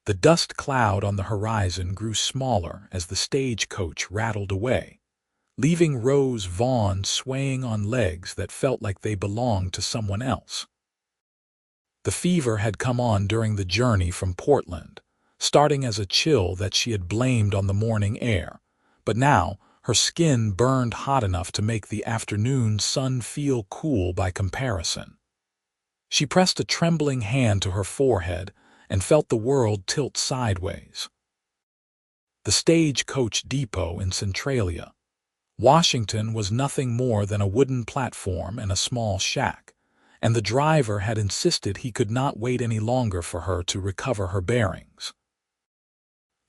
The dust cloud on the horizon grew smaller as the stagecoach rattled away, leaving Rose Vaughn swaying on legs that felt like they belonged to someone else. The fever had come on during the journey from Portland, starting as a chill that she had blamed on the morning air, but now her skin burned hot enough to make the afternoon sun feel cool by comparison. She pressed a trembling hand to her forehead and felt the world tilt sideways. The Stagecoach depot in Centralia, Washington, was nothing more than a wooden platform and a small shack, and the driver had insisted he could not wait any longer for her to recover her bearings.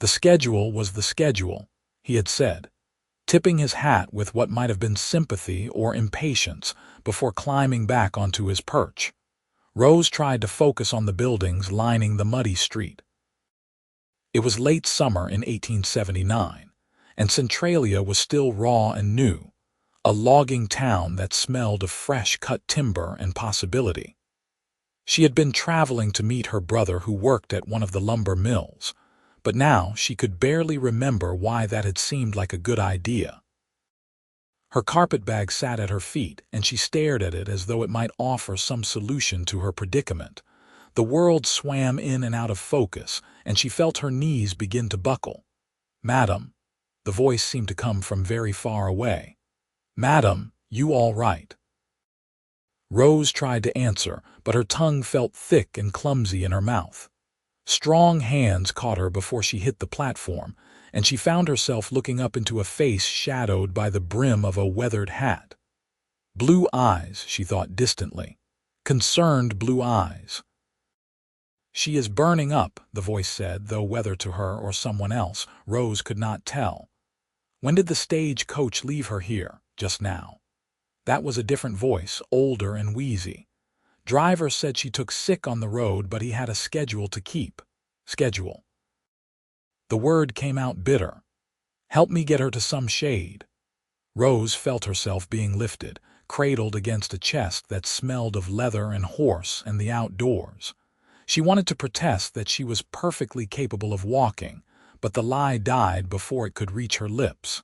The schedule was the schedule, he had said, tipping his hat with what might have been sympathy or impatience before climbing back onto his perch. Rose tried to focus on the buildings lining the muddy street. It was late summer in 1879, and Centralia was still raw and new, a logging town that smelled of fresh-cut timber and possibility. She had been traveling to meet her brother who worked at one of the lumber mills, but now she could barely remember why that had seemed like a good idea. Her carpetbag sat at her feet, and she stared at it as though it might offer some solution to her predicament. The world swam in and out of focus, and she felt her knees begin to buckle. "Madam," the voice seemed to come from very far away. "Madam, you all right?" Rose tried to answer, but her tongue felt thick and clumsy in her mouth. Strong hands caught her before she hit the platform, and she found herself looking up into a face shadowed by the brim of a weathered hat. Blue eyes, she thought distantly. Concerned blue eyes. "She is burning up," the voice said, though whether to her or someone else, Rose could not tell. "When did the stagecoach leave her here? Just now." That was a different voice, older and wheezy. "Driver said she took sick on the road, but he had a schedule to keep." Schedule. The word came out bitter. "Help me get her to some shade." Rose felt herself being lifted, cradled against a chest that smelled of leather and horse and the outdoors. She wanted to protest that she was perfectly capable of walking, but the lie died before it could reach her lips.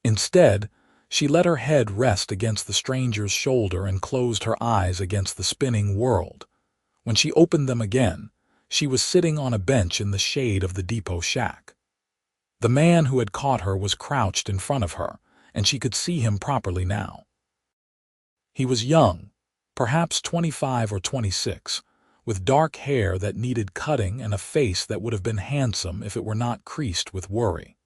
Instead, she let her head rest against the stranger's shoulder and closed her eyes against the spinning world. When she opened them again, she was sitting on a bench in the shade of the depot shack. The man who had caught her was crouched in front of her, and she could see him properly now. He was young, perhaps 25 or 26, with dark hair that needed cutting and a face that would have been handsome if it were not creased with worry.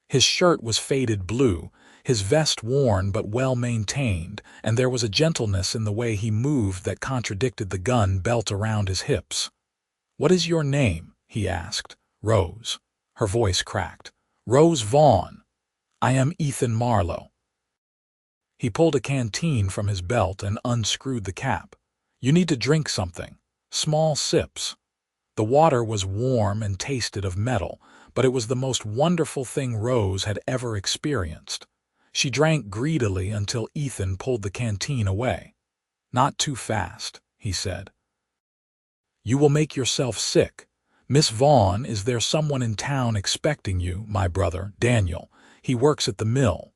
His shirt was faded blue, his vest worn but well-maintained, and there was a gentleness in the way he moved that contradicted the gun belt around his hips. "What is your name?" he asked. "Rose." Her voice cracked. "Rose Vaughn. I am Ethan Marlowe." He pulled a canteen from his belt and unscrewed the cap. "You need to drink something. Small sips." The water was warm and tasted of metal, but it was the most wonderful thing Rose had ever experienced. She drank greedily until Ethan pulled the canteen away. "Not too fast," he said. "You will make yourself sick. Miss Vaughn, is there someone in town expecting you? My brother, Daniel. He works at the mill."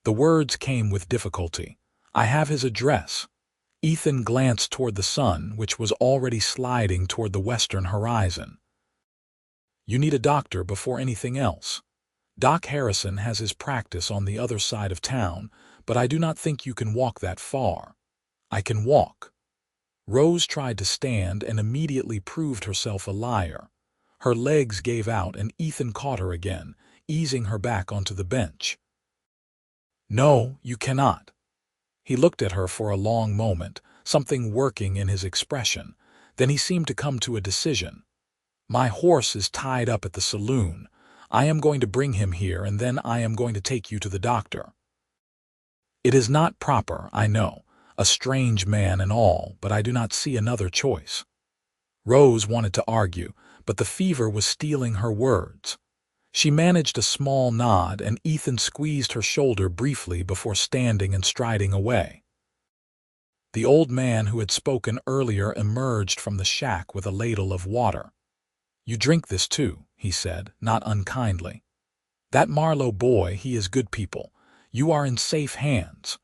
The words came with difficulty. "I have his address." Ethan glanced toward the sun, which was already sliding toward the western horizon. "You need a doctor before anything else. Doc Harrison has his practice on the other side of town, but I do not think you can walk that far." "I can walk." Rose tried to stand and immediately proved herself a liar. Her legs gave out and Ethan caught her again, easing her back onto the bench. "No, you cannot." He looked at her for a long moment, something working in his expression. Then he seemed to come to a decision. "My horse is tied up at the saloon. I am going to bring him here, and then I am going to take you to the doctor." "It is not proper, I know. A strange man and all, but I do not see another choice." Rose wanted to argue, but the fever was stealing her words. She managed a small nod, and Ethan squeezed her shoulder briefly before standing and striding away. The old man who had spoken earlier emerged from the shack with a ladle of water. "You drink this too," he said, not unkindly. "That Marlowe boy, he is good people. You are in safe hands."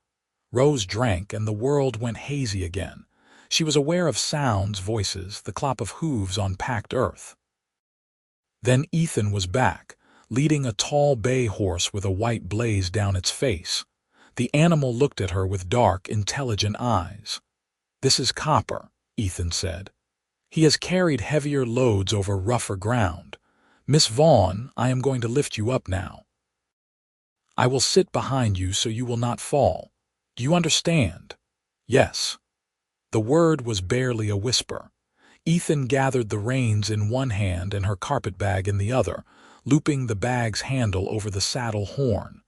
Rose drank, and the world went hazy again. She was aware of sounds, voices, the clop of hooves on packed earth. Then Ethan was back, leading a tall bay horse with a white blaze down its face. The animal looked at her with dark, intelligent eyes. "This is Copper," Ethan said. "He has carried heavier loads over rougher ground. Miss Vaughn, I am going to lift you up now. I will sit behind you so you will not fall. Do you understand?" "Yes." The word was barely a whisper. Ethan gathered the reins in one hand and her carpetbag in the other, looping the bag's handle over the saddle horn.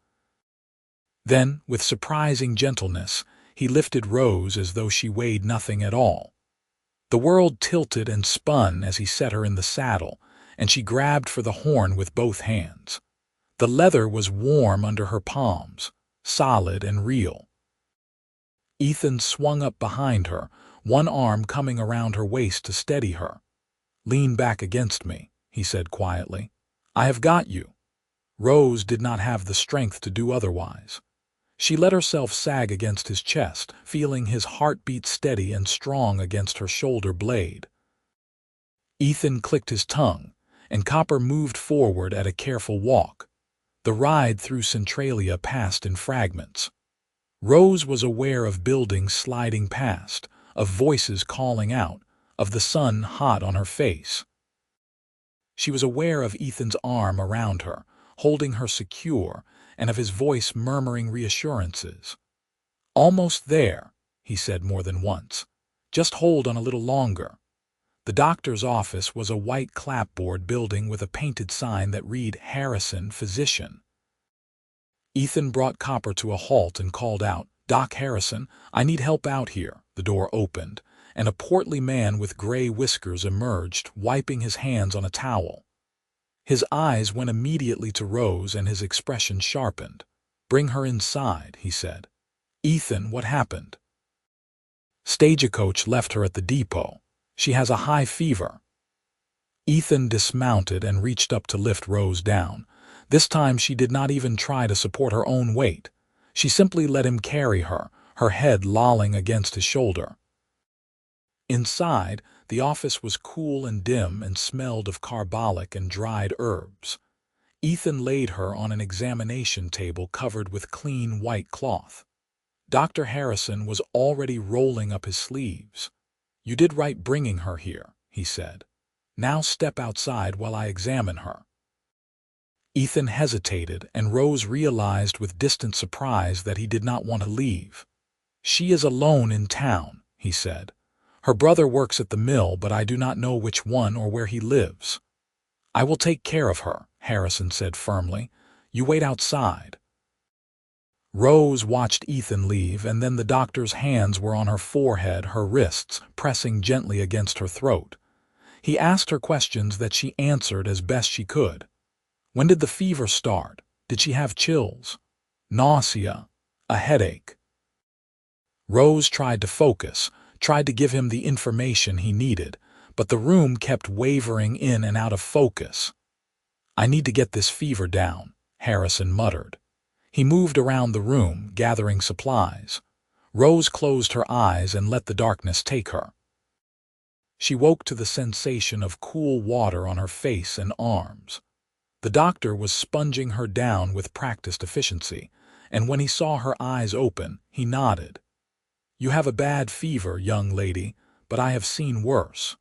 Then, with surprising gentleness, he lifted Rose as though she weighed nothing at all. The world tilted and spun as he set her in the saddle, and she grabbed for the horn with both hands. The leather was warm under her palms, solid and real. Ethan swung up behind her, one arm coming around her waist to steady her. "Lean back against me," he said quietly. "I have got you." Rose did not have the strength to do otherwise. She let herself sag against his chest, feeling his heartbeat steady and strong against her shoulder blade. Ethan clicked his tongue, and Copper moved forward at a careful walk. The ride through Centralia passed in fragments. Rose was aware of buildings sliding past, of voices calling out, of the sun hot on her face. She was aware of Ethan's arm around her, holding her secure, and of his voice murmuring reassurances. "Almost there," he said more than once. "Just hold on a little longer." The doctor's office was a white clapboard building with a painted sign that read Harrison, Physician. Ethan brought Copper to a halt and called out, "Doc Harrison, I need help out here." The door opened, and a portly man with gray whiskers emerged, wiping his hands on a towel. His eyes went immediately to Rose and his expression sharpened. "Bring her inside," he said. "Ethan, what happened?" "Stagecoach left her at the depot. She has a high fever." Ethan dismounted and reached up to lift Rose down. This time she did not even try to support her own weight. She simply let him carry her, her head lolling against his shoulder. Inside, the office was cool and dim and smelled of carbolic and dried herbs. Ethan laid her on an examination table covered with clean white cloth. Dr. Harrison was already rolling up his sleeves. "You did right bringing her here," he said. "Now step outside while I examine her." Ethan hesitated, and Rose realized with distant surprise that he did not want to leave. "She is alone in town," he said. "Her brother works at the mill, but I do not know which one or where he lives." "I will take care of her," Harrison said firmly. "You wait outside." Rose watched Ethan leave, and then the doctor's hands were on her forehead, her wrists pressing gently against her throat. He asked her questions that she answered as best she could. When did the fever start? Did she have chills? Nausea? A headache? Rose tried to focus, tried to give him the information he needed, but the room kept wavering in and out of focus. "I need to get this fever down," Harrison muttered. He moved around the room, gathering supplies. Rose closed her eyes and let the darkness take her. She woke to the sensation of cool water on her face and arms. The doctor was sponging her down with practiced efficiency, and when he saw her eyes open, he nodded. "You have a bad fever, young lady, but I have seen worse.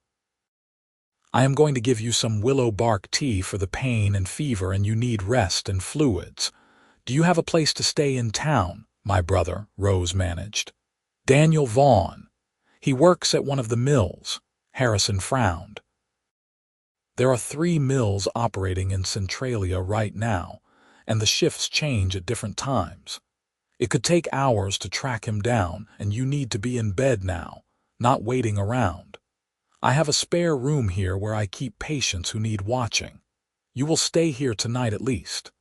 I am going to give you some willow bark tea for the pain and fever, and you need rest and fluids. Do you have a place to stay in town, my brother?" Rose managed. "Daniel Vaughn. He works at one of the mills." Harrison frowned. "There are 3 mills operating in Centralia right now, and the shifts change at different times. It could take hours to track him down, and you need to be in bed now, not waiting around. I have a spare room here where I keep patients who need watching. You will stay here tonight at least."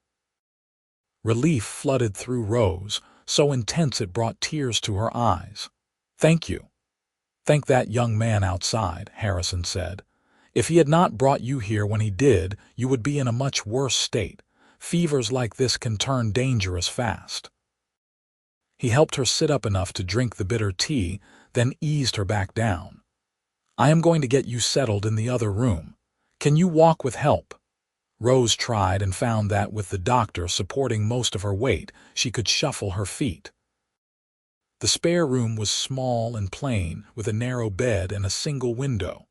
Relief flooded through Rose, so intense it brought tears to her eyes. Thank you. Thank that young man outside, Harrison said. If he had not brought you here when he did, you would be in a much worse state. Fevers like this can turn dangerous fast. He helped her sit up enough to drink the bitter tea, then eased her back down. I am going to get you settled in the other room. Can you walk with help? Rose tried and found that with the doctor supporting most of her weight, she could shuffle her feet. The spare room was small and plain, with a narrow bed and a single window.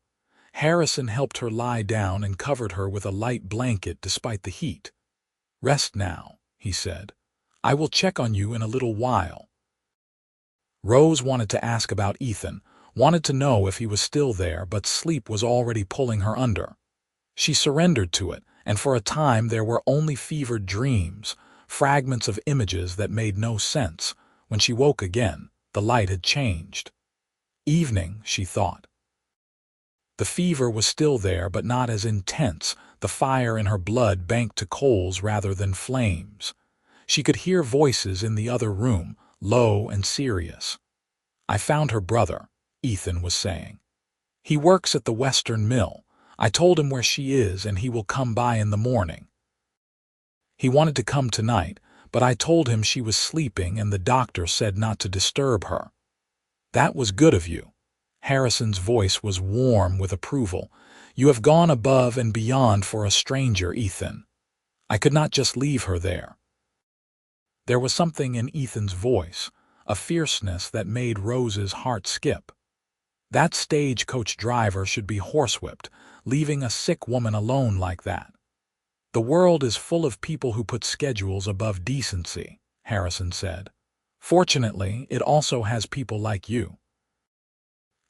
Harrison helped her lie down and covered her with a light blanket despite the heat. Rest now, he said. I will check on you in a little while. Rose wanted to ask about Ethan, wanted to know if he was still there, but sleep was already pulling her under. She surrendered to it, and for a time there were only fevered dreams, fragments of images that made no sense. When she woke again, the light had changed. Evening, she thought. The fever was still there, but not as intense, the fire in her blood banked to coals rather than flames. She could hear voices in the other room, low and serious. I found her brother, Ethan was saying. He works at the Western Mill. I told him where she is and he will come by in the morning. He wanted to come tonight, but I told him she was sleeping and the doctor said not to disturb her. That was good of you. Harrison's voice was warm with approval. You have gone above and beyond for a stranger, Ethan. I could not just leave her there. There was something in Ethan's voice, a fierceness that made Rose's heart skip. That stagecoach driver should be horsewhipped, leaving a sick woman alone like that. The world is full of people who put schedules above decency, Harrison said. Fortunately, it also has people like you.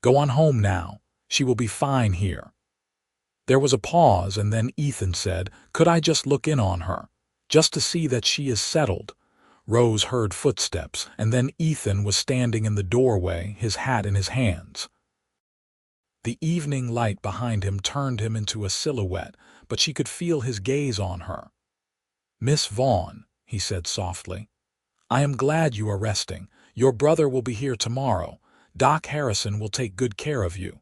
Go on home now. She will be fine here. There was a pause, and then Ethan said, Could I just look in on her, just to see that she is settled? Rose heard footsteps, and then Ethan was standing in the doorway, his hat in his hands. The evening light behind him turned him into a silhouette, but she could feel his gaze on her. Miss Vaughn, he said softly, I am glad you are resting. Your brother will be here tomorrow. Doc Harrison will take good care of you.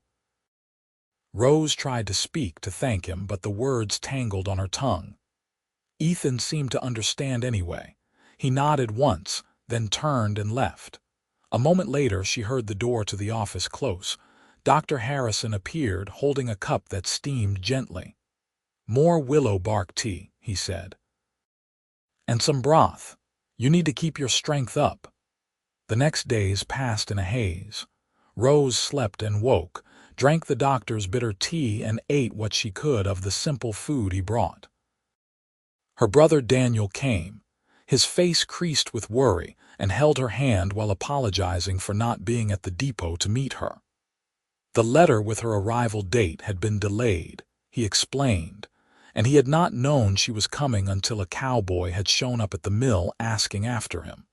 Rose tried to speak to thank him, but the words tangled on her tongue. Ethan seemed to understand anyway. He nodded once, then turned and left. A moment later, she heard the door to the office close. Dr. Harrison appeared, holding a cup that steamed gently. More willow bark tea, he said. And some broth. You need to keep your strength up. The next days passed in a haze. Rose slept and woke, drank the doctor's bitter tea, and ate what she could of the simple food he brought. Her brother Daniel came. His face creased with worry, and held her hand while apologizing for not being at the depot to meet her. The letter with her arrival date had been delayed, he explained, and he had not known she was coming until a cowboy had shown up at the mill asking after him.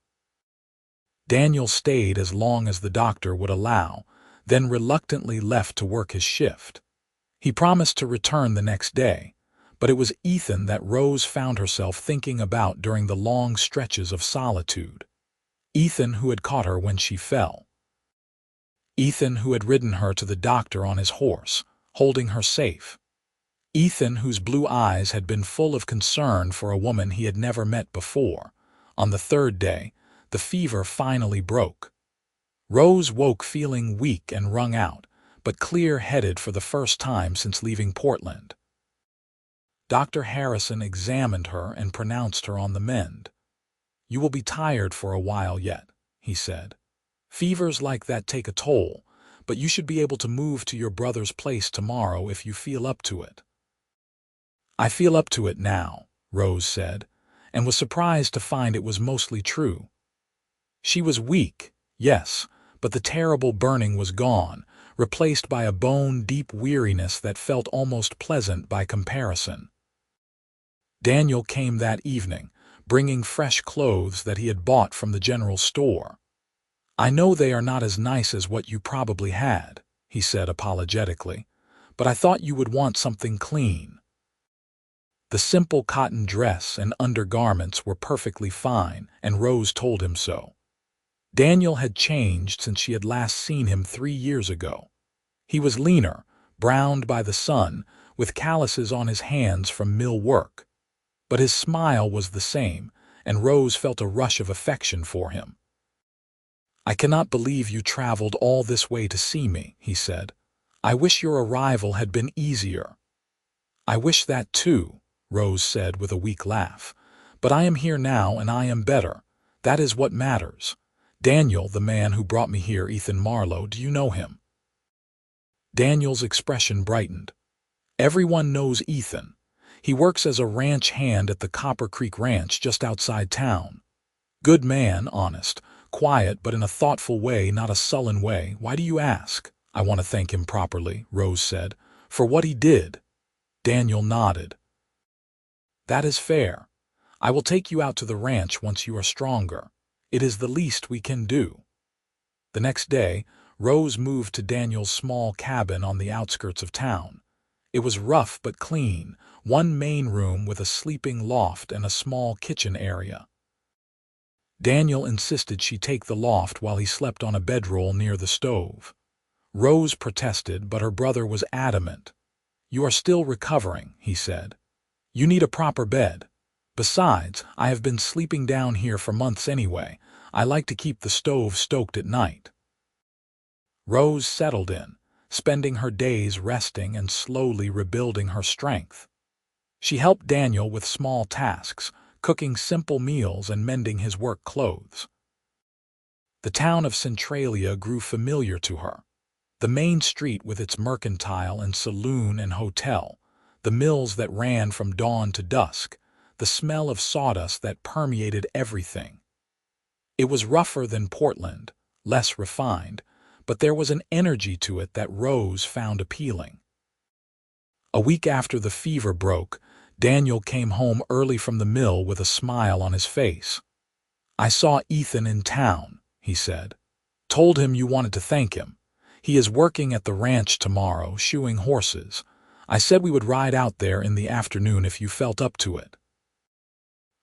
Daniel stayed as long as the doctor would allow, then reluctantly left to work his shift. He promised to return the next day, but it was Ethan that Rose found herself thinking about during the long stretches of solitude. Ethan who had caught her when she fell. Ethan who had ridden her to the doctor on his horse, holding her safe. Ethan whose blue eyes had been full of concern for a woman he had never met before. On the third day, the fever finally broke. Rose woke feeling weak and wrung out, but clear-headed for the first time since leaving Portland. Dr. Harrison examined her and pronounced her on the mend. You will be tired for a while yet, he said. Fevers like that take a toll, but you should be able to move to your brother's place tomorrow if you feel up to it. I feel up to it now, Rose said, and was surprised to find it was mostly true. She was weak, yes, but the terrible burning was gone, replaced by a bone-deep weariness that felt almost pleasant by comparison. Daniel came that evening, bringing fresh clothes that he had bought from the general store. I know they are not as nice as what you probably had, he said apologetically, but I thought you would want something clean. The simple cotton dress and undergarments were perfectly fine, and Rose told him so. Daniel had changed since she had last seen him 3 years ago. He was leaner, browned by the sun, with calluses on his hands from mill work. But his smile was the same, and Rose felt a rush of affection for him. "I cannot believe you traveled all this way to see me," he said. "I wish your arrival had been easier." "I wish that too," Rose said with a weak laugh. "But I am here now and I am better. That is what matters. Daniel, the man who brought me here, Ethan Marlowe, do you know him?" Daniel's expression brightened. "Everyone knows Ethan. He works as a ranch hand at the Copper Creek Ranch just outside town. Good man, honest, quiet but in a thoughtful way, not a sullen way. Why do you ask?" "I want to thank him properly," Rose said. "For what he did." Daniel nodded. "That is fair. I will take you out to the ranch once you are stronger. It is the least we can do." The next day, Rose moved to Daniel's small cabin on the outskirts of town. It was rough but clean, one main room with a sleeping loft and a small kitchen area. Daniel insisted she take the loft while he slept on a bedroll near the stove. Rose protested, but her brother was adamant. "You are still recovering," he said. "You need a proper bed. Besides, I have been sleeping down here for months anyway. I like to keep the stove stoked at night." Rose settled in, spending her days resting and slowly rebuilding her strength. She helped Daniel with small tasks, cooking simple meals and mending his work clothes. The town of Centralia grew familiar to her. The main street with its mercantile and saloon and hotel, the mills that ran from dawn to dusk, the smell of sawdust that permeated everything. It was rougher than Portland, less refined, but there was an energy to it that Rose found appealing. A week after the fever broke, Daniel came home early from the mill with a smile on his face. "I saw Ethan in town," he said. "Told him you wanted to thank him. He is working at the ranch tomorrow, shoeing horses. I said we would ride out there in the afternoon if you felt up to it."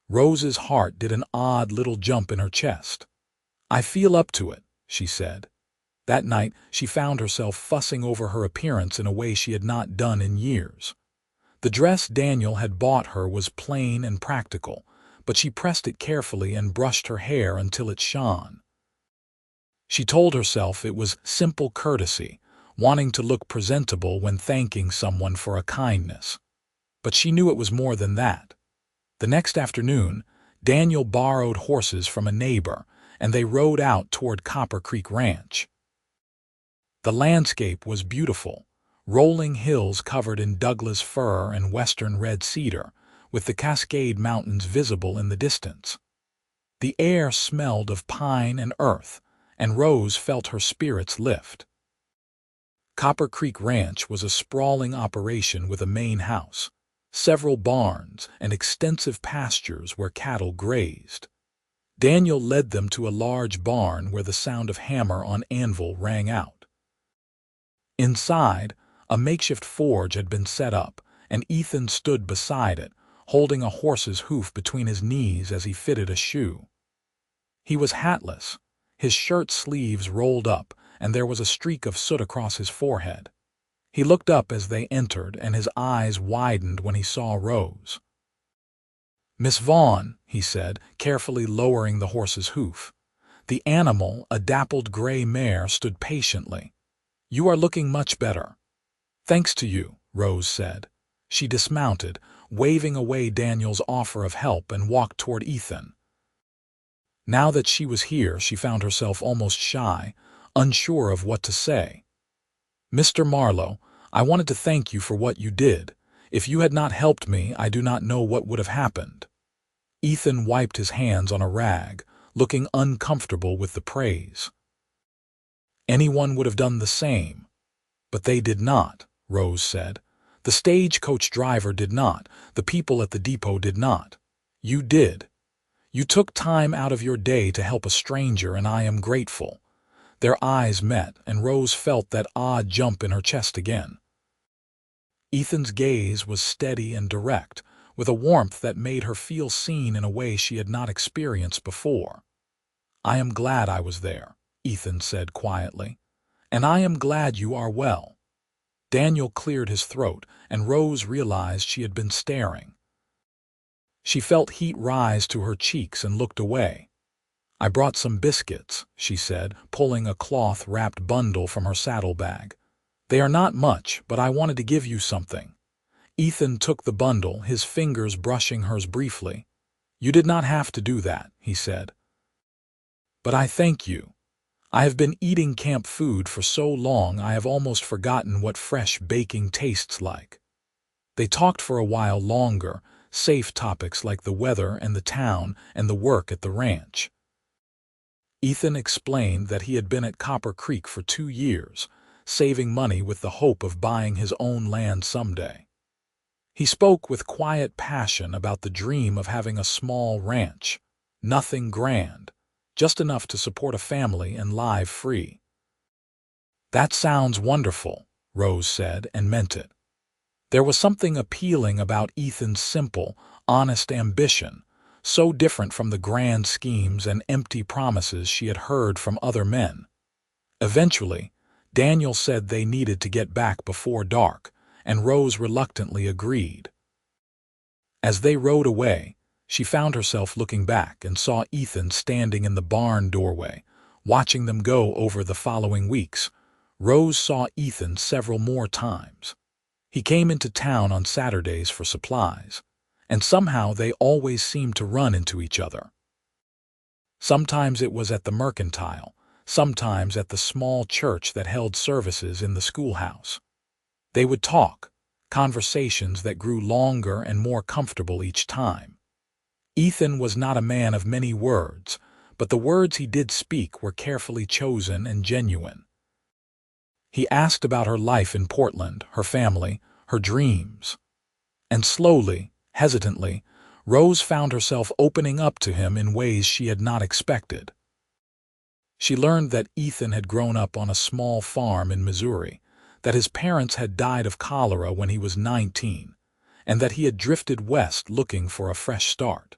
Rose's heart did an odd little jump in her chest. "I feel up to it," she said. That night, she found herself fussing over her appearance in a way she had not done in years. The dress Daniel had bought her was plain and practical, but she pressed it carefully and brushed her hair until it shone. She told herself it was simple courtesy, wanting to look presentable when thanking someone for a kindness. But she knew it was more than that. The next afternoon, Daniel borrowed horses from a neighbor, and they rode out toward Copper Creek Ranch. The landscape was beautiful, rolling hills covered in Douglas fir and western red cedar, with the Cascade Mountains visible in the distance. The air smelled of pine and earth, and Rose felt her spirits lift. Copper Creek Ranch was a sprawling operation with a main house, several barns, and extensive pastures where cattle grazed. Daniel led them to a large barn where the sound of hammer on anvil rang out. Inside, a makeshift forge had been set up, and Ethan stood beside it, holding a horse's hoof between his knees as he fitted a shoe. He was hatless, his shirt sleeves rolled up, and there was a streak of soot across his forehead. He looked up as they entered, and his eyes widened when he saw Rose. "Miss Vaughn," he said, carefully lowering the horse's hoof. The animal, a dappled gray mare, stood patiently. "You are looking much better." "Thanks to you," Rose said. She dismounted, waving away Daniel's offer of help, and walked toward Ethan. Now that she was here, she found herself almost shy, unsure of what to say. "Mr. Marlowe, I wanted to thank you for what you did. If you had not helped me, I do not know what would have happened." Ethan wiped his hands on a rag, looking uncomfortable with the praise. "Anyone would have done the same. But they did not," Rose said. "The stagecoach driver did not. The people at the depot did not. You did. You took time out of your day to help a stranger, and I am grateful." Their eyes met, and Rose felt that odd jump in her chest again. Ethan's gaze was steady and direct, with a warmth that made her feel seen in a way she had not experienced before. "I am glad I was there," Ethan said quietly. "And I am glad you are well." Daniel cleared his throat, and Rose realized she had been staring. She felt heat rise to her cheeks and looked away. "I brought some biscuits," she said, pulling a cloth-wrapped bundle from her saddlebag. "They are not much, but I wanted to give you something." Ethan took the bundle, his fingers brushing hers briefly. "You did not have to do that," he said. "But I thank you. I have been eating camp food for so long I have almost forgotten what fresh baking tastes like." They talked for a while longer, safe topics like the weather and the town and the work at the ranch. Ethan explained that he had been at Copper Creek for 2 years, saving money with the hope of buying his own land someday. He spoke with quiet passion about the dream of having a small ranch, nothing grand, just enough to support a family and live free. "That sounds wonderful," Rose said, and meant it. There was something appealing about Ethan's simple, honest ambition, so different from the grand schemes and empty promises she had heard from other men. Eventually, Daniel said they needed to get back before dark, and Rose reluctantly agreed. As they rode away, she found herself looking back and saw Ethan standing in the barn doorway, watching them go over the following weeks. Rose saw Ethan several more times. He came into town on Saturdays for supplies, and somehow they always seemed to run into each other. Sometimes it was at the mercantile, sometimes at the small church that held services in the schoolhouse. They would talk, conversations that grew longer and more comfortable each time. Ethan was not a man of many words, but the words he did speak were carefully chosen and genuine. He asked about her life in Portland, her family, her dreams. And slowly, hesitantly, Rose found herself opening up to him in ways she had not expected. She learned that Ethan had grown up on a small farm in Missouri, that his parents had died of cholera when he was 19, and that he had drifted west looking for a fresh start.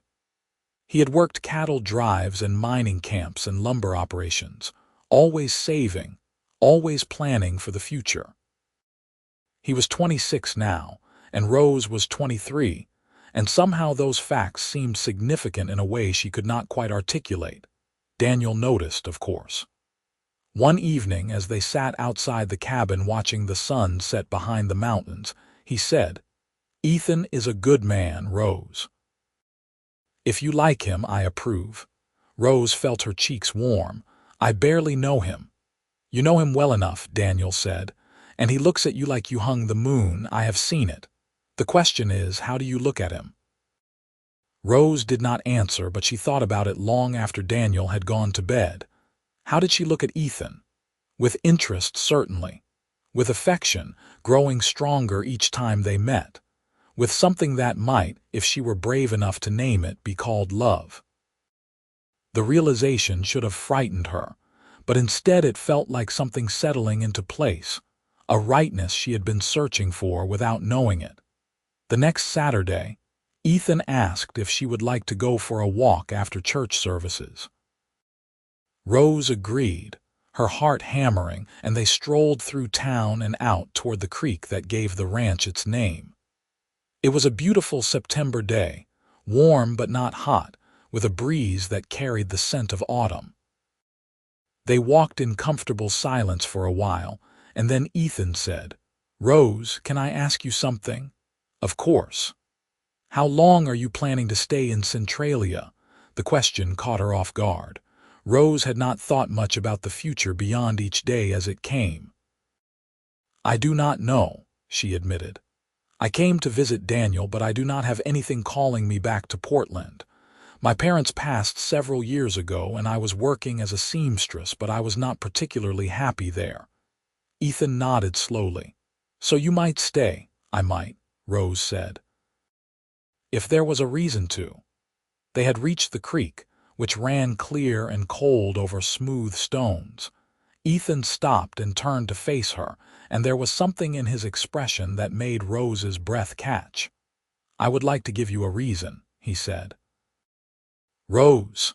He had worked cattle drives and mining camps and lumber operations, always saving, always planning for the future. He was 26 now, and Rose was 23, and somehow those facts seemed significant in a way she could not quite articulate. Daniel noticed, of course. One evening, as they sat outside the cabin watching the sun set behind the mountains, he said, "Ethan is a good man, Rose. If you like him, I approve." Rose felt her cheeks warm. "I barely know him." "You know him well enough," Daniel said, "and he looks at you like you hung the moon. I have seen it. The question is, how do you look at him?" Rose did not answer, but she thought about it long after Daniel had gone to bed. How did she look at Ethan? With interest, certainly. With affection, growing stronger each time they met. With something that might, if she were brave enough to name it, be called love. The realization should have frightened her, but instead it felt like something settling into place, a rightness she had been searching for without knowing it. The next Saturday, Ethan asked if she would like to go for a walk after church services. Rose agreed, her heart hammering, and they strolled through town and out toward the creek that gave the ranch its name. It was a beautiful September day, warm but not hot, with a breeze that carried the scent of autumn. They walked in comfortable silence for a while, and then Ethan said, "Rose, can I ask you something?" "Of course." "How long are you planning to stay in Centralia?" The question caught her off guard. Rose had not thought much about the future beyond each day as it came. "I do not know," she admitted. "I came to visit Daniel, but I do not have anything calling me back to Portland. My parents passed several years ago, and I was working as a seamstress, but I was not particularly happy there." Ethan nodded slowly. "So you might stay." "I might," Rose said. "If there was a reason to." They had reached the creek, which ran clear and cold over smooth stones. Ethan stopped and turned to face her, and there was something in his expression that made Rose's breath catch. "I would like to give you a reason," he said. "Rose,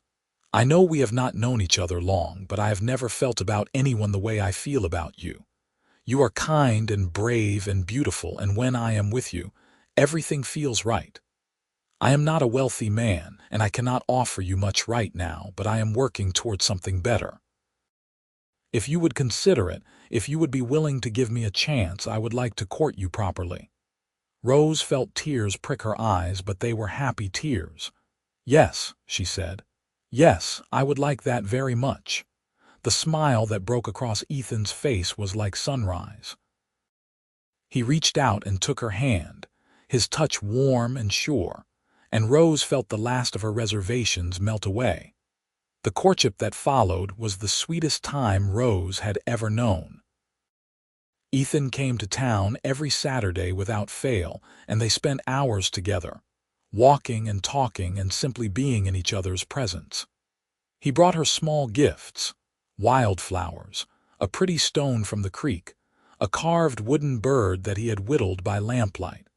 I know we have not known each other long, but I have never felt about anyone the way I feel about you. You are kind and brave and beautiful, and when I am with you, everything feels right. I am not a wealthy man, and I cannot offer you much right now, but I am working towards something better. If you would consider it, if you would be willing to give me a chance, I would like to court you properly." Rose felt tears prick her eyes, but they were happy tears. "Yes," she said. "Yes, I would like that very much." The smile that broke across Ethan's face was like sunrise. He reached out and took her hand, his touch warm and sure, and Rose felt the last of her reservations melt away. The courtship that followed was the sweetest time Rose had ever known. Ethan came to town every Saturday without fail, and they spent hours together, walking and talking and simply being in each other's presence. He brought her small gifts, wildflowers, a pretty stone from the creek, a carved wooden bird that he had whittled by lamplight.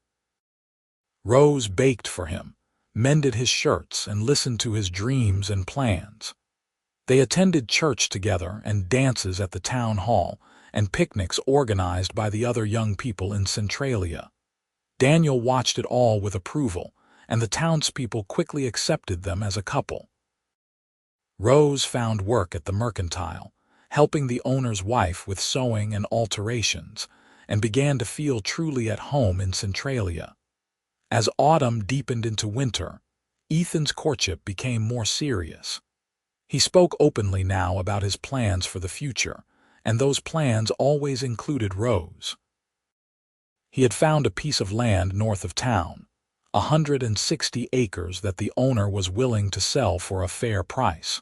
Rose baked for him, mended his shirts, and listened to his dreams and plans. They attended church together and dances at the town hall and picnics organized by the other young people in Centralia. Daniel watched it all with approval, and the townspeople quickly accepted them as a couple. Rose found work at the mercantile, helping the owner's wife with sewing and alterations, and began to feel truly at home in Centralia. As autumn deepened into winter, Ethan's courtship became more serious. He spoke openly now about his plans for the future, and those plans always included Rose. He had found a piece of land north of town, 160 acres that the owner was willing to sell for a fair price.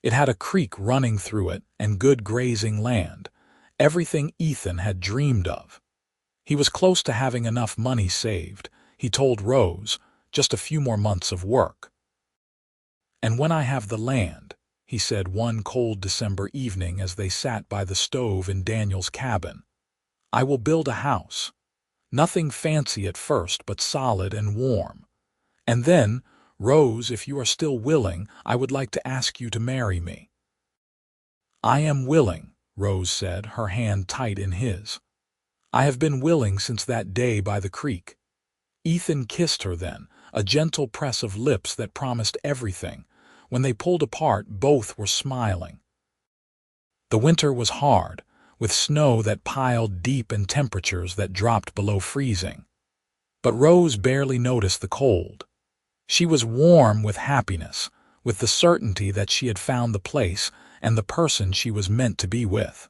It had a creek running through it and good grazing land, everything Ethan had dreamed of. He was close to having enough money saved, he told Rose, just a few more months of work. "And when I have the land," he said one cold December evening as they sat by the stove in Daniel's cabin, "I will build a house. Nothing fancy at first, but solid and warm. And then, Rose, if you are still willing, I would like to ask you to marry me." "I am willing," Rose said, her hand tight in his. "I have been willing since that day by the creek." Ethan kissed her then, a gentle press of lips that promised everything. When they pulled apart, both were smiling. The winter was hard, with snow that piled deep and temperatures that dropped below freezing. But Rose barely noticed the cold. She was warm with happiness, with the certainty that she had found the place and the person she was meant to be with.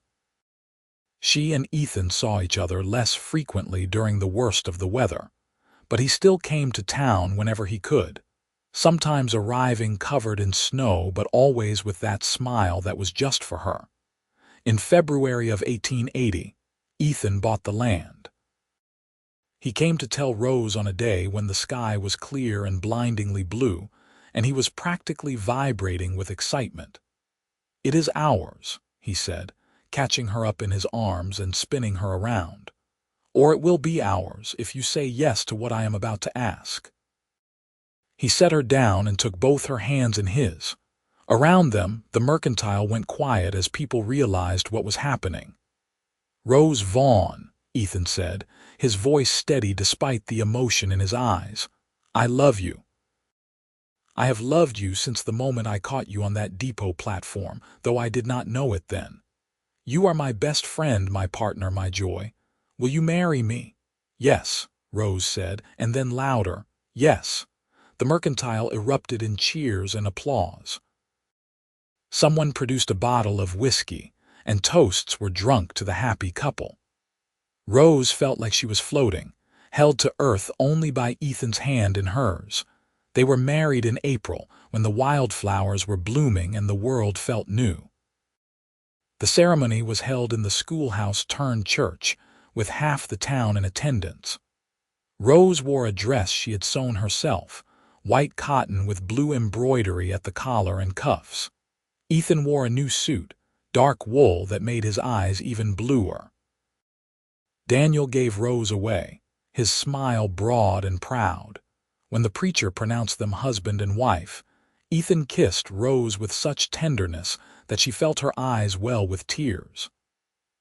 She and Ethan saw each other less frequently during the worst of the weather, but he still came to town whenever he could, sometimes arriving covered in snow but always with that smile that was just for her. In February of 1880, Ethan bought the land. He came to tell Rose on a day when the sky was clear and blindingly blue, and he was practically vibrating with excitement. "It is ours," he said, catching her up in his arms and spinning her around. "Or it will be ours if you say yes to what I am about to ask." He set her down and took both her hands in his. Around them, the mercantile went quiet as people realized what was happening. "Rose Vaughn," Ethan said, his voice steady despite the emotion in his eyes, "I love you. I have loved you since the moment I caught you on that depot platform, though I did not know it then. You are my best friend, my partner, my joy. Will you marry me?" "Yes," Rose said, and then louder, "Yes." The mercantile erupted in cheers and applause. Someone produced a bottle of whiskey, and toasts were drunk to the happy couple. Rose felt like she was floating, held to earth only by Ethan's hand in hers. They were married in April, when the wildflowers were blooming and the world felt new. The ceremony was held in the schoolhouse-turned-church, with half the town in attendance. Rose wore a dress she had sewn herself, white cotton with blue embroidery at the collar and cuffs. Ethan wore a new suit, dark wool that made his eyes even bluer. Daniel gave Rose away, his smile broad and proud. When the preacher pronounced them husband and wife, Ethan kissed Rose with such tenderness that she felt her eyes well with tears.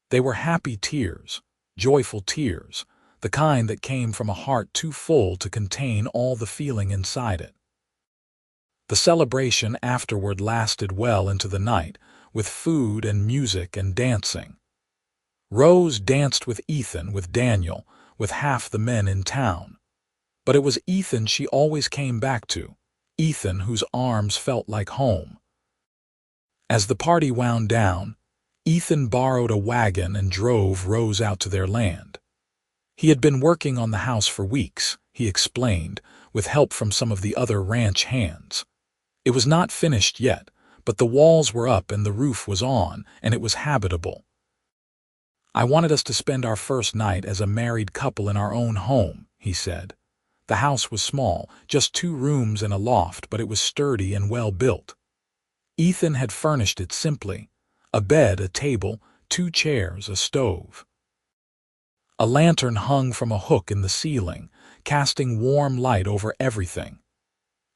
They were happy tears, joyful tears, the kind that came from a heart too full to contain all the feeling inside it. The celebration afterward lasted well into the night, with food and music and dancing. Rose danced with Ethan, with Daniel, with half the men in town. But it was Ethan she always came back to, Ethan whose arms felt like home. As the party wound down, Ethan borrowed a wagon and drove Rose out to their land. He had been working on the house for weeks, he explained, with help from some of the other ranch hands. It was not finished yet, but the walls were up and the roof was on, and it was habitable. "I wanted us to spend our first night as a married couple in our own home," he said. The house was small, just 2 rooms and a loft, but it was sturdy and well built. Ethan had furnished it simply: a bed, a table, 2 chairs, a stove. A lantern hung from a hook in the ceiling, casting warm light over everything.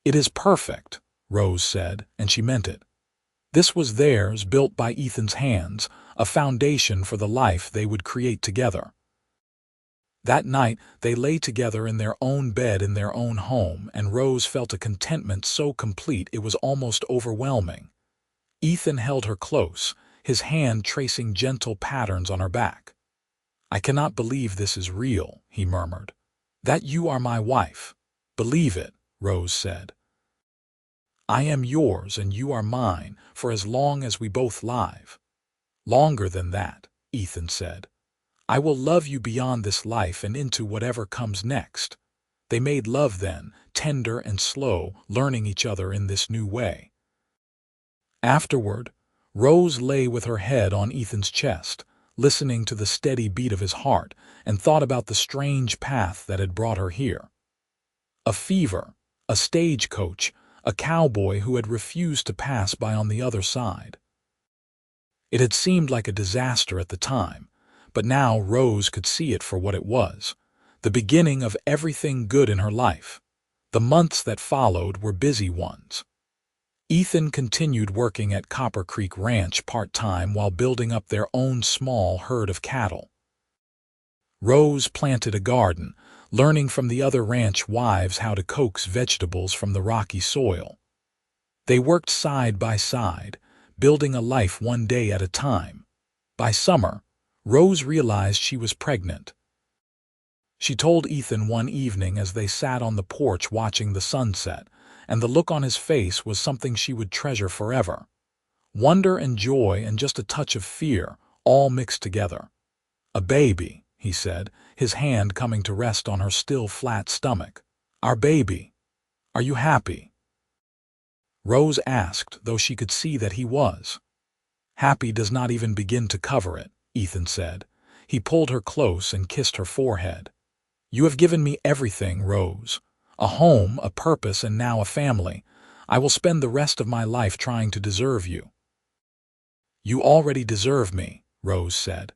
"It is perfect," Rose said, and she meant it. This was theirs, built by Ethan's hands, a foundation for the life they would create together. That night they lay together in their own bed in their own home, and Rose felt a contentment so complete it was almost overwhelming. Ethan held her close, his hand tracing gentle patterns on her back. "I cannot believe this is real," he murmured. "That you are my wife. Believe it," Rose said. "I am yours and you are mine for as long as we both live." "Longer than that," Ethan said. "I will love you beyond this life and into whatever comes next." They made love then, tender and slow, learning each other in this new way. Afterward, Rose lay with her head on Ethan's chest, listening to the steady beat of his heart, and thought about the strange path that had brought her here. A fever, a stagecoach, a cowboy who had refused to pass by on the other side. It had seemed like a disaster at the time, but now Rose could see it for what it was, the beginning of everything good in her life. The months that followed were busy ones. Ethan continued working at Copper Creek Ranch part-time while building up their own small herd of cattle. Rose planted a garden, learning from the other ranch wives how to coax vegetables from the rocky soil. They worked side by side, building a life one day at a time. By summer, Rose realized she was pregnant. She told Ethan one evening as they sat on the porch watching the sunset, and the look on his face was something she would treasure forever. Wonder and joy and just a touch of fear, all mixed together. "A baby," he said, his hand coming to rest on her still flat stomach. "Our baby. Are you happy?" Rose asked, though she could see that he was. "Happy does not even begin to cover it," Ethan said. He pulled her close and kissed her forehead. "You have given me everything, Rose. A home, a purpose, and now a family. I will spend the rest of my life trying to deserve you." "You already deserve me," Rose said.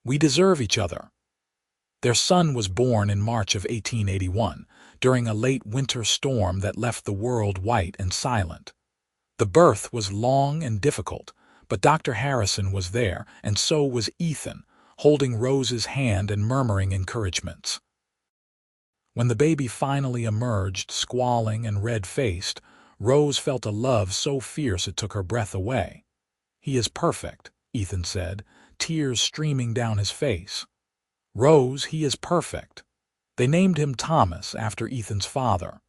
"We deserve each other." Their son was born in March of 1881, during a late winter storm that left the world white and silent. The birth was long and difficult, but Dr. Harrison was there, and so was Ethan, holding Rose's hand and murmuring encouragements. When the baby finally emerged, squalling and red-faced, Rose felt a love so fierce it took her breath away. "He is perfect," Ethan said, tears streaming down his face. "Rose, he is perfect." They named him Thomas after Ethan's father.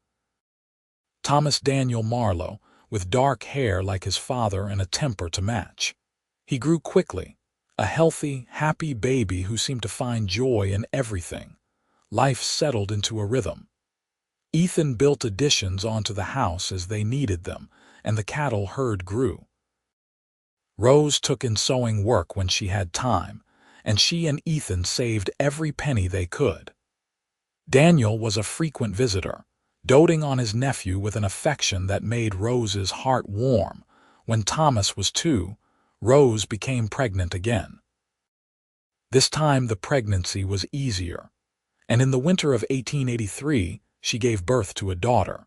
Thomas Daniel Marlowe, with dark hair like his father and a temper to match. He grew quickly, a healthy, happy baby who seemed to find joy in everything. Life settled into a rhythm. Ethan built additions onto the house as they needed them, and the cattle herd grew. Rose took in sewing work when she had time, and she and Ethan saved every penny they could. Daniel was a frequent visitor, doting on his nephew with an affection that made Rose's heart warm. When Thomas was 2, Rose became pregnant again. This time the pregnancy was easier, and in the winter of 1883 she gave birth to a daughter.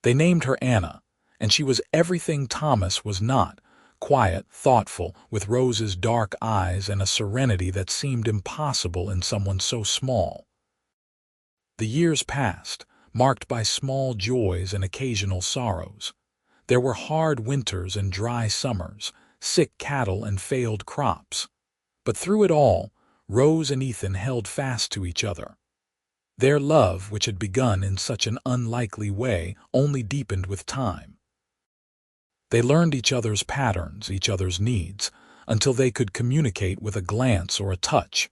They named her Anna, and she was everything Thomas was not: quiet, thoughtful, with Rose's dark eyes and a serenity that seemed impossible in someone so small. The years passed, marked by small joys and occasional sorrows. There were hard winters and dry summers, sick cattle and failed crops. But through it all, Rose and Ethan held fast to each other. Their love, which had begun in such an unlikely way, only deepened with time. They learned each other's patterns, each other's needs, until they could communicate with a glance or a touch.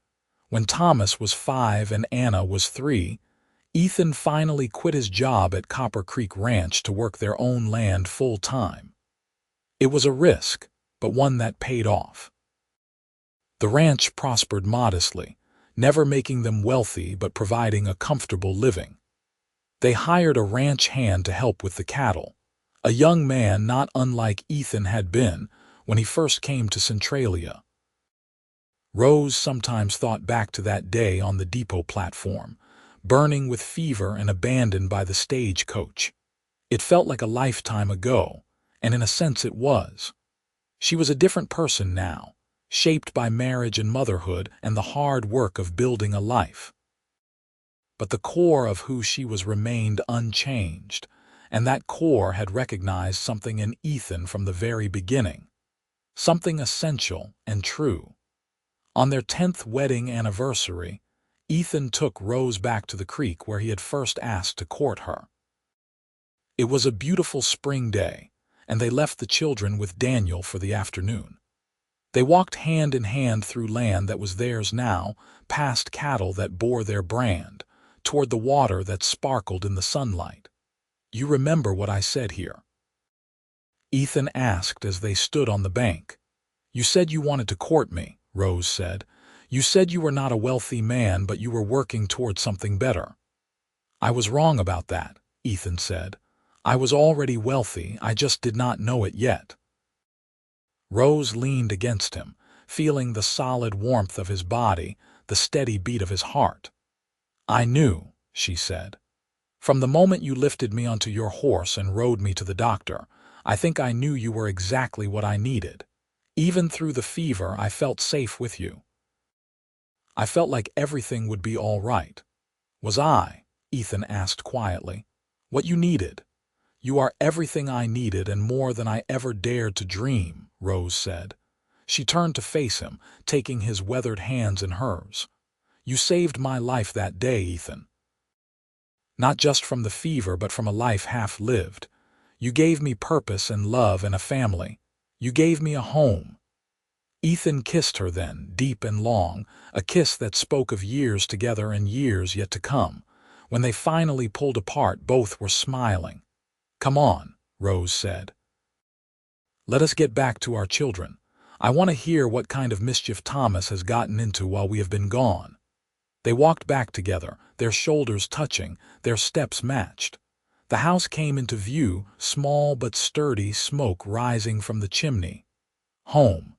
When Thomas was 5 and Anna was 3, Ethan finally quit his job at Copper Creek Ranch to work their own land full-time. It was a risk, but one that paid off. The ranch prospered modestly, never making them wealthy but providing a comfortable living. They hired a ranch hand to help with the cattle, a young man not unlike Ethan had been when he first came to Centralia. Rose sometimes thought back to that day on the depot platform, burning with fever and abandoned by the stagecoach. It felt like a lifetime ago, and in a sense it was. She was a different person now, shaped by marriage and motherhood and the hard work of building a life. But the core of who she was remained unchanged, and that core had recognized something in Ethan from the very beginning, something essential and true. On their 10th wedding anniversary, Ethan took Rose back to the creek where he had first asked to court her. It was a beautiful spring day, and they left the children with Daniel for the afternoon. They walked hand in hand through land that was theirs now, past cattle that bore their brand, toward the water that sparkled in the sunlight. "You remember what I said here?" Ethan asked as they stood on the bank. "You said you wanted to court me," Rose said. "You said you were not a wealthy man, but you were working toward something better." "I was wrong about that," Ethan said. "I was already wealthy, I just did not know it yet." Rose leaned against him, feeling the solid warmth of his body, the steady beat of his heart. "I knew," she said. "From the moment you lifted me onto your horse and rode me to the doctor, I think I knew you were exactly what I needed. Even through the fever, I felt safe with you. I felt like everything would be all right." "Was I?" Ethan asked quietly. "What you needed?" "You are everything I needed and more than I ever dared to dream," Rose said. She turned to face him, taking his weathered hands in hers. "You saved my life that day, Ethan. Not just from the fever, but from a life half-lived. You gave me purpose and love and a family. You gave me a home." Ethan kissed her then, deep and long, a kiss that spoke of years together and years yet to come. When they finally pulled apart, both were smiling. "Come on," Rose said. "Let us get back to our children. I want to hear what kind of mischief Thomas has gotten into while we have been gone." They walked back together, their shoulders touching, their steps matched. The house came into view, small but sturdy, smoke rising from the chimney. Home.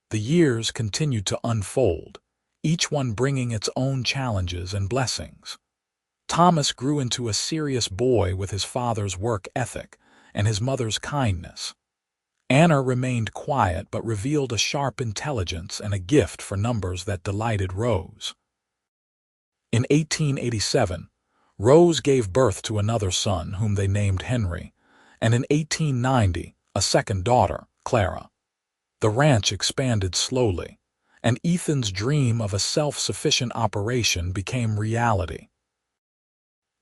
The years continued to unfold, each one bringing its own challenges and blessings. Thomas grew into a serious boy with his father's work ethic and his mother's kindness. Anna remained quiet but revealed a sharp intelligence and a gift for numbers that delighted Rose. In 1887, Rose gave birth to another son whom they named Henry, and in 1890, a second daughter, Clara. The ranch expanded slowly, and Ethan's dream of a self-sufficient operation became reality.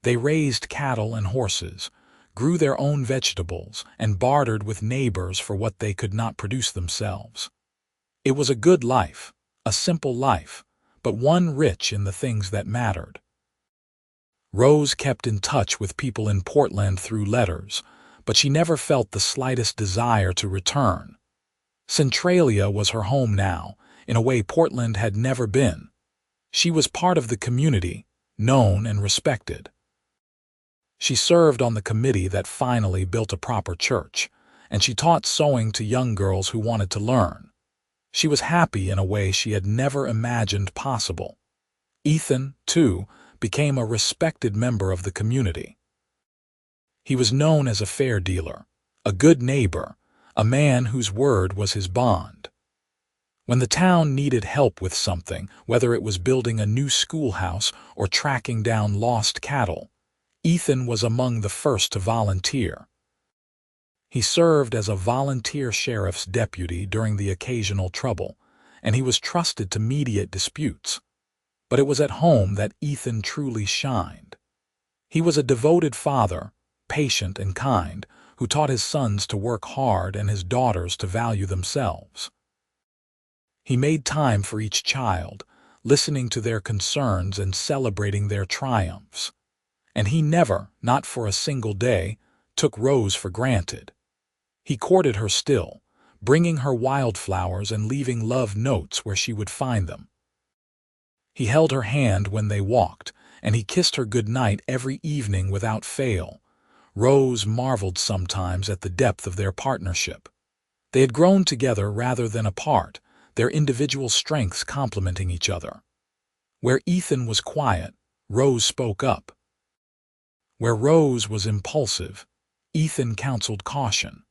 They raised cattle and horses, grew their own vegetables, and bartered with neighbors for what they could not produce themselves. It was a good life, a simple life, but one rich in the things that mattered. Rose kept in touch with people in Portland through letters, but she never felt the slightest desire to return. Centralia was her home now, in a way Portland had never been. She was part of the community, known and respected. She served on the committee that finally built a proper church, and she taught sewing to young girls who wanted to learn. She was happy in a way she had never imagined possible. Ethan, too, became a respected member of the community. He was known as a fair dealer, a good neighbor, a man whose word was his bond. When the town needed help with something, whether it was building a new schoolhouse or tracking down lost cattle, Ethan was among the first to volunteer. He served as a volunteer sheriff's deputy during the occasional trouble, and he was trusted to mediate disputes. But it was at home that Ethan truly shined. He was a devoted father, patient and kind, who taught his sons to work hard and his daughters to value themselves. He made time for each child, listening to their concerns and celebrating their triumphs. And he never, not for a single day, took Rose for granted. He courted her still, bringing her wildflowers and leaving love notes where she would find them. He held her hand when they walked, and he kissed her goodnight every evening without fail. Rose marveled sometimes at the depth of their partnership. They had grown together rather than apart, their individual strengths complementing each other. Where Ethan was quiet, Rose spoke up. Where Rose was impulsive, Ethan counseled caution.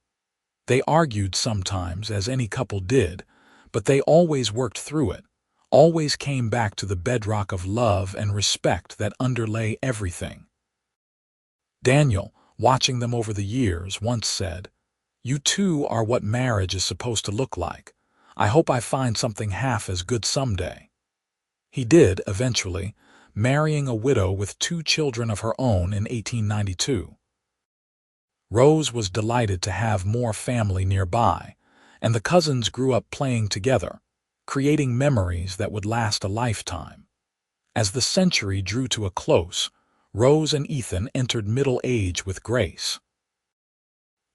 They argued sometimes, as any couple did, but they always worked through it, always came back to the bedrock of love and respect that underlay everything. Daniel, watching them over the years, once said, "You two are what marriage is supposed to look like. I hope I find something half as good someday." He did, eventually, marrying a widow with 2 children of her own in 1892. Rose was delighted to have more family nearby, and the cousins grew up playing together, creating memories that would last a lifetime. As the century drew to a close, Rose and Ethan entered middle age with grace.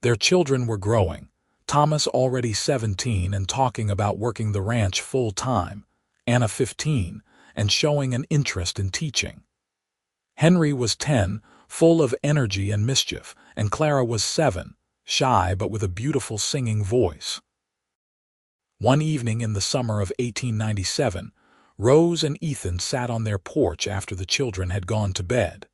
Their children were growing, Thomas already 17 and talking about working the ranch full-time, Anna 15, and showing an interest in teaching. Henry was 10, full of energy and mischief, and Clara was 7, shy but with a beautiful singing voice. One evening in the summer of 1897, Rose and Ethan sat on their porch after the children had gone to bed.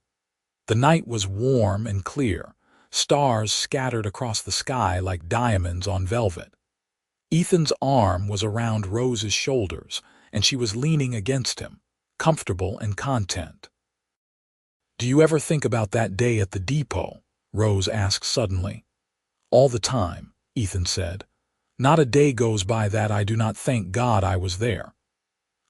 The night was warm and clear, stars scattered across the sky like diamonds on velvet. Ethan's arm was around Rose's shoulders, and she was leaning against him, comfortable and content. "Do you ever think about that day at the depot?" Rose asked suddenly. "All the time," Ethan said. "Not a day goes by that I do not thank God I was there."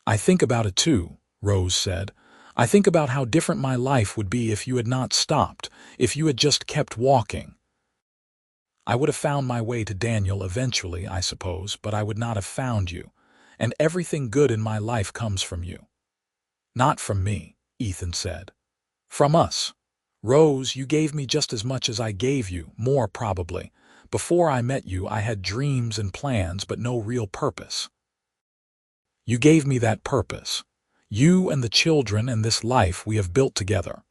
"I think about it too," Rose said. "I think about how different my life would be if you had not stopped, if you had just kept walking. I would have found my way to Daniel eventually, I suppose, but I would not have found you, and everything good in my life comes from you." "Not from me," Ethan said. "From us. Rose, you gave me just as much as I gave you, more probably. Before I met you, I had dreams and plans, but no real purpose. You gave me that purpose. You and the children and this life we have built together."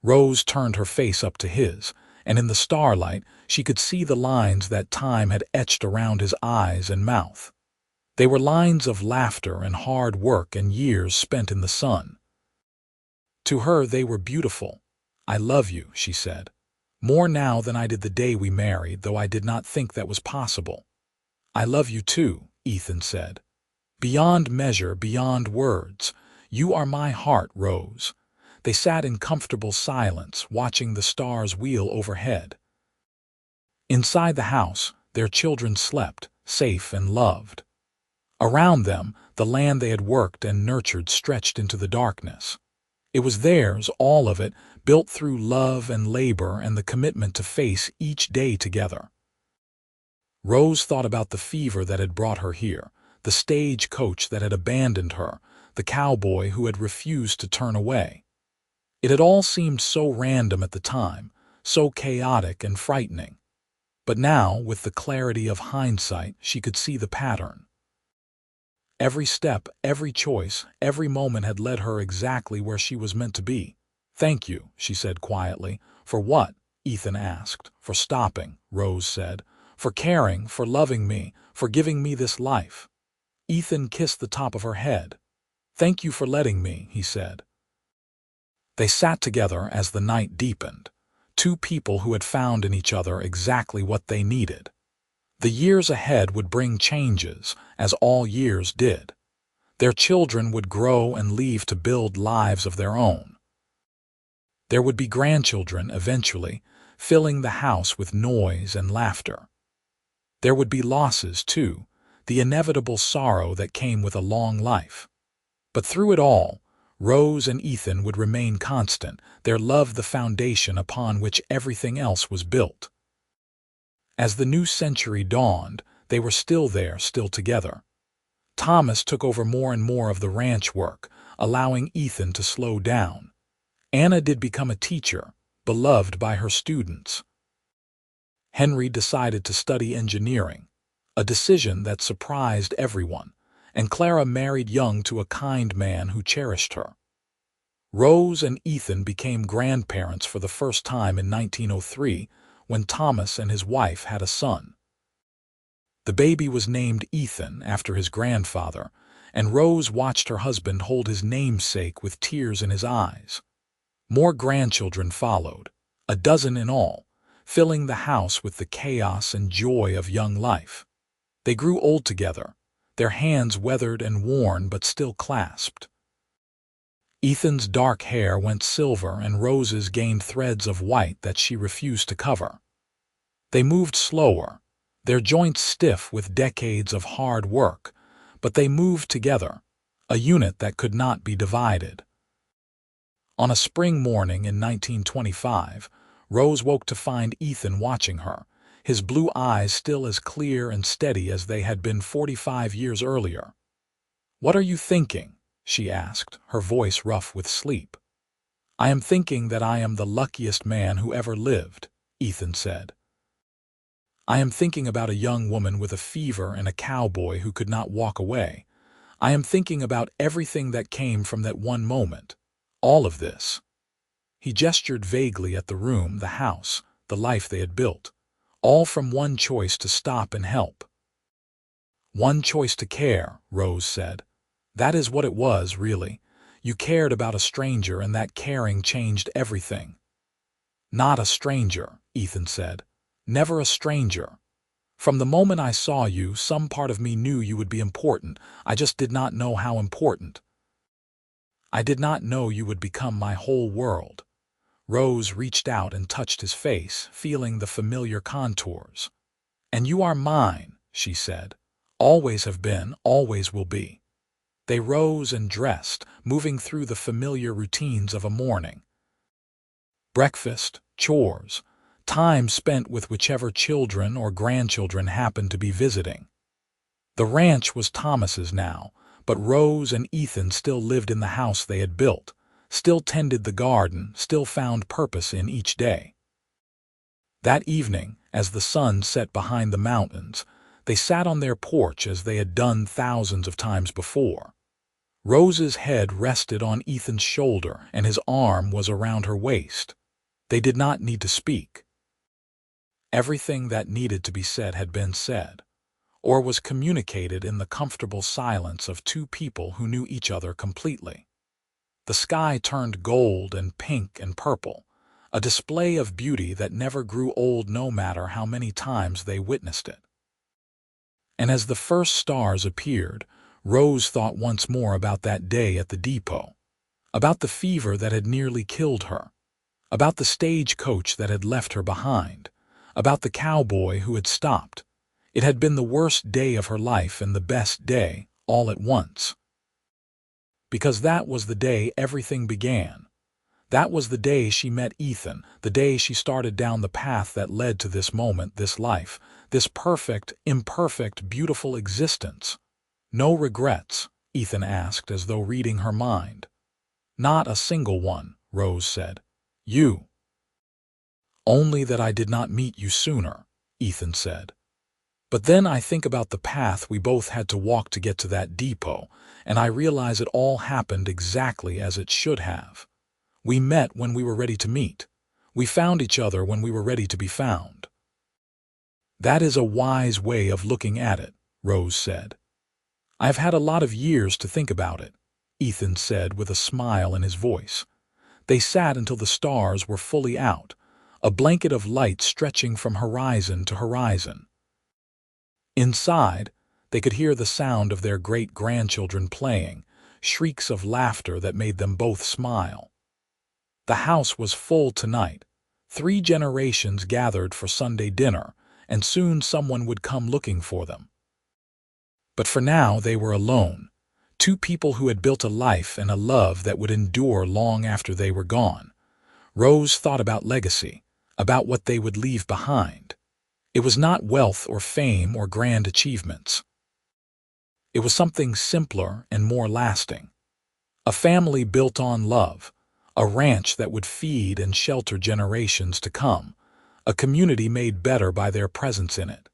Rose turned her face up to his, and in the starlight she could see the lines that time had etched around his eyes and mouth. They were lines of laughter and hard work and years spent in the sun. To her they were beautiful. "I love you," she said. "More now than I did the day we married, though I did not think that was possible." "I love you too," Ethan said. "Beyond measure, beyond words. You are my heart, Rose." They sat in comfortable silence, watching the stars wheel overhead. Inside the house, their children slept, safe and loved. Around them, the land they had worked and nurtured stretched into the darkness. It was theirs, all of it, built through love and labor and the commitment to face each day together. Rose thought about the fever that had brought her here, the stagecoach that had abandoned her, the cowboy who had refused to turn away. It had all seemed so random at the time, so chaotic and frightening. But now, with the clarity of hindsight, she could see the pattern. Every step, every choice, every moment had led her exactly where she was meant to be. "Thank you," she said quietly. "For what?" Ethan asked. "For stopping," Rose said. "For caring, for loving me, for giving me this life." Ethan kissed the top of her head. "Thank you for letting me," he said. They sat together as the night deepened. two people who had found in each other exactly what they needed. The years ahead would bring changes, as all years did. Their children would grow and leave to build lives of their own. There would be grandchildren eventually, filling the house with noise and laughter. There would be losses, too, the inevitable sorrow that came with a long life. But through it all, Rose and Ethan would remain constant, their love the foundation upon which everything else was built. As the new century dawned, they were still there, still together. Thomas took over more and more of the ranch work, allowing Ethan to slow down. Anna did become a teacher, beloved by her students. Henry decided to study engineering, a decision that surprised everyone, and Clara married young to a kind man who cherished her. Rose and Ethan became grandparents for the first time in 1903, when Thomas and his wife had a son. The baby was named Ethan after his grandfather, and Rose watched her husband hold his namesake with tears in his eyes. More grandchildren followed, a dozen in all, filling the house with the chaos and joy of young life. They grew old together, their hands weathered and worn but still clasped. Ethan's dark hair went silver and Rose's gained threads of white that she refused to cover. They moved slower, their joints stiff with decades of hard work, but they moved together, a unit that could not be divided. On a spring morning in 1925, Rose woke to find Ethan watching her, his blue eyes still as clear and steady as they had been 45 years earlier. "What are you thinking?" she asked, her voice rough with sleep. "I am thinking that I am the luckiest man who ever lived," Ethan said. "I am thinking about a young woman with a fever and a cowboy who could not walk away. I am thinking about everything that came from that one moment. All of this." He gestured vaguely at the room, the house, the life they had built, all from one choice to stop and help. "One choice to care," Rose said. "That is what it was, really. You cared about a stranger, and that caring changed everything." "Not a stranger," Ethan said. "Never a stranger. From the moment I saw you, some part of me knew you would be important. I just did not know how important. I did not know you would become my whole world." Rose reached out and touched his face, feeling the familiar contours. "And you are mine," she said. "Always have been, always will be." They rose and dressed, moving through the familiar routines of a morning. Breakfast, chores, time spent with whichever children or grandchildren happened to be visiting. The ranch was Thomas's now, but Rose and Ethan still lived in the house they had built, still tended the garden, still found purpose in each day. That evening, as the sun set behind the mountains, they sat on their porch as they had done thousands of times before. Rose's head rested on Ethan's shoulder and his arm was around her waist. They did not need to speak. Everything that needed to be said had been said, or was communicated in the comfortable silence of two people who knew each other completely. The sky turned gold and pink and purple, a display of beauty that never grew old no matter how many times they witnessed it. And as the first stars appeared, Rose thought once more about that day at the depot, about the fever that had nearly killed her, about the stagecoach that had left her behind, about the cowboy who had stopped. It had been the worst day of her life and the best day, all at once. Because that was the day everything began. That was the day she met Ethan, the day she started down the path that led to this moment, this life, this perfect, imperfect, beautiful existence. "No regrets?" Ethan asked as though reading her mind. "Not a single one," Rose said. "You?" "Only that I did not meet you sooner," Ethan said. "But then I think about the path we both had to walk to get to that depot, and I realize it all happened exactly as it should have. We met when we were ready to meet. We found each other when we were ready to be found." "That is a wise way of looking at it," Rose said. "I have had a lot of years to think about it," Ethan said with a smile in his voice. They sat until the stars were fully out, a blanket of light stretching from horizon to horizon. Inside, they could hear the sound of their great-grandchildren playing, shrieks of laughter that made them both smile. The house was full tonight. 3 generations gathered for Sunday dinner, and soon someone would come looking for them. But for now they were alone, 2 people who had built a life and a love that would endure long after they were gone. Rose thought about legacy, about what they would leave behind. It was not wealth or fame or grand achievements. It was something simpler and more lasting. A family built on love, a ranch that would feed and shelter generations to come, a community made better by their presence in it.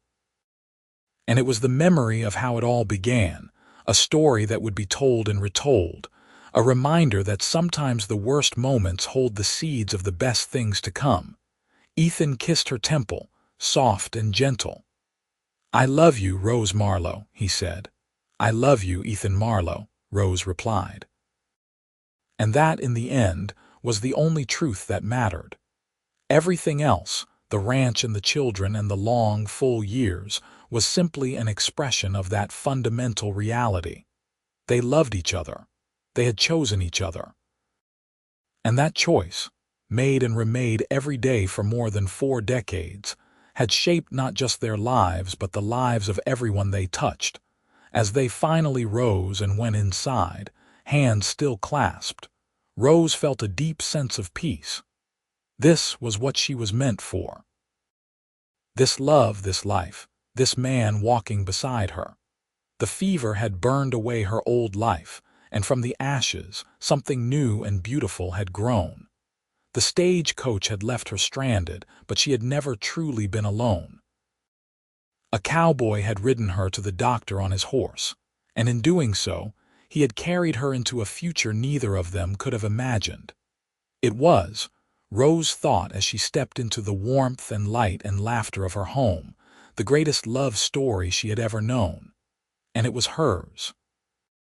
And it was the memory of how it all began, a story that would be told and retold, a reminder that sometimes the worst moments hold the seeds of the best things to come. Ethan kissed her temple, soft and gentle. "I love you, Rose Marlowe," he said. "I love you, Ethan Marlowe," Rose replied. And that, in the end, was the only truth that mattered. Everything else, the ranch and the children and the long, full years, was simply an expression of that fundamental reality. They loved each other. They had chosen each other. And that choice, made and remade every day for more than 4 decades, had shaped not just their lives but the lives of everyone they touched. As they finally rose and went inside, hands still clasped, Rose felt a deep sense of peace. This was what she was meant for. This love, this life, this man walking beside her. The fever had burned away her old life, and from the ashes, something new and beautiful had grown. The stagecoach had left her stranded, but she had never truly been alone. A cowboy had ridden her to the doctor on his horse, and in doing so, he had carried her into a future neither of them could have imagined. It was, Rose thought as she stepped into the warmth and light and laughter of her home, the greatest love story she had ever known. And it was hers.